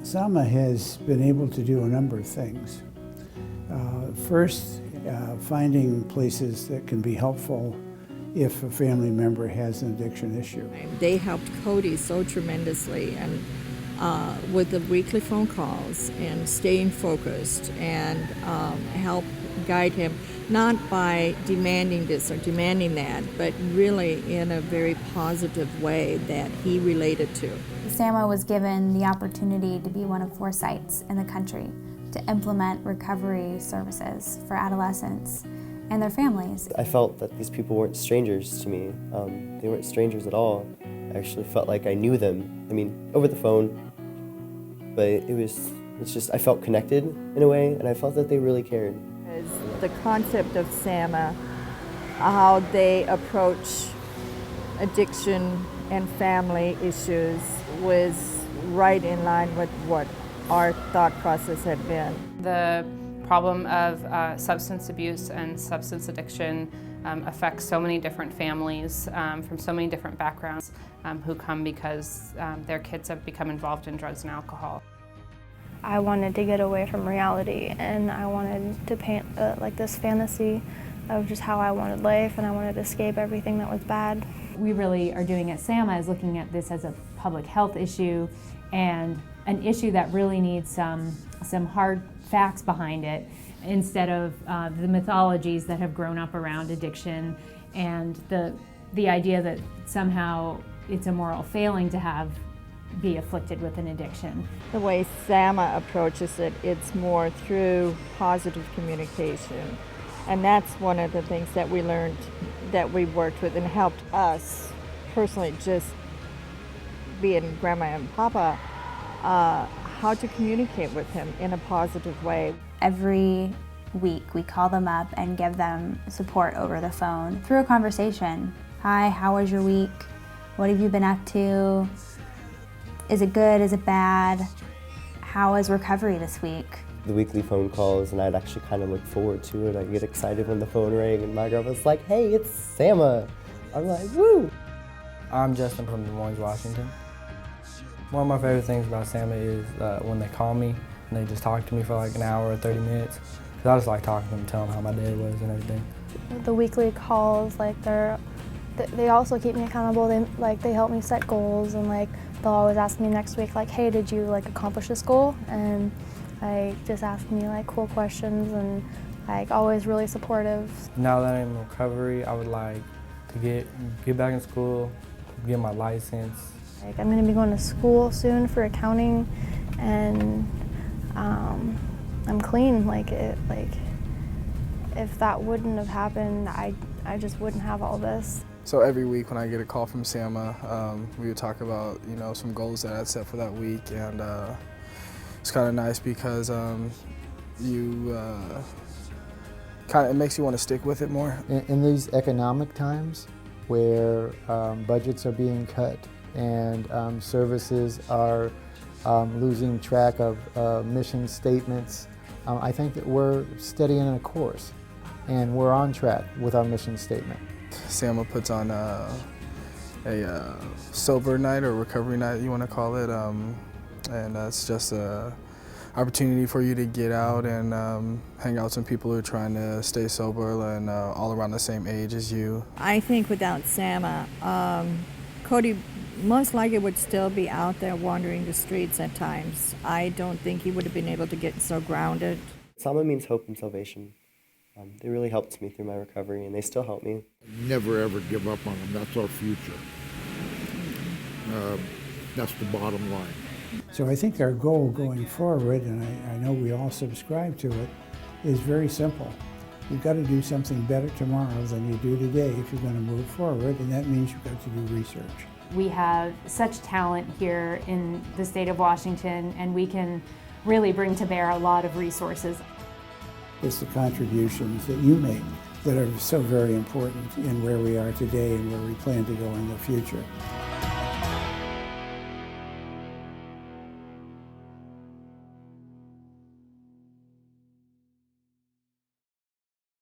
Sama has been able to do a number of things. First, finding places that can be helpful if a family member has an addiction issue. They helped Cody so tremendously, and with the weekly phone calls and staying focused and help guide him, not by demanding this or demanding that, but really in a very positive way that he related to. Sama was given the opportunity to be one of 4 sites in the country to implement recovery services for adolescents and their families. I felt that these people weren't strangers to me. They weren't strangers at all. I actually felt like I knew them. I mean, over the phone, but it's just, I felt connected in a way, and I felt that they really cared. The concept of Sama, how they approach addiction and family issues was right in line with what our thought process had been. The problem of substance abuse and substance addiction affects so many different families from so many different backgrounds who come because their kids have become involved in drugs and alcohol. I wanted to get away from reality, and I wanted to paint like this fantasy of just how I wanted life, and I wanted to escape everything that was bad. We really are doing at SAMA is looking at this as a public health issue and an issue that really needs some hard facts behind it instead of the mythologies that have grown up around addiction and the idea that somehow it's a moral failing to be afflicted with an addiction. The way Sama approaches it, it's more through positive communication. And that's one of the things that we learned, that we worked with and helped us personally, just being grandma and papa, how to communicate with him in a positive way. Every week we call them up and give them support over the phone through a conversation. Hi, how was your week? What have you been up to? Is it good? Is it bad? How is recovery this week? The weekly phone calls, and I'd actually kind of look forward to it. I'd get excited when the phone rang and my grandma's like, hey, it's Sama. I'm like, woo! I'm Justin from Des Moines, Washington. One of my favorite things about Sama is when they call me and they just talk to me for like an hour or 30 minutes. Cause I just like talking to them, telling them how my day was and everything. The weekly calls, like they also keep me accountable. They help me set goals, and like they'll always ask me next week, like, hey, did you like accomplish this goal? And just ask me like cool questions, and like always really supportive. Now that I'm in recovery, I would like to get back in school, get my license. Like, I'm going to be going to school soon for accounting, and I'm clean. If that wouldn't have happened, I just wouldn't have all this. So every week when I get a call from Sama, we would talk about some goals that I'd set for that week, and it's kind of nice because it makes you want to stick with it more. In these economic times where budgets are being cut and services are losing track of mission statements, I think that we're steadying a course and we're on track with our mission statement. Sama puts on a sober night or recovery night, you want to call it, and that's just an opportunity for you to get out and hang out with some people who are trying to stay sober and all around the same age as you. I think without Sama, Cody most likely would still be out there wandering the streets at times. I don't think he would have been able to get so grounded. Sama means hope and salvation. They really helped me through my recovery, and they still help me. Never ever give up on them. That's our future. That's the bottom line. So I think our goal going forward, and I know we all subscribe to it, is very simple. You've got to do something better tomorrow than you do today if you're going to move forward, and that means you've got to do research. We have such talent here in the state of Washington, and we can really bring to bear a lot of resources. It's the contributions that you make that are so very important in where we are today and where we plan to go in the future.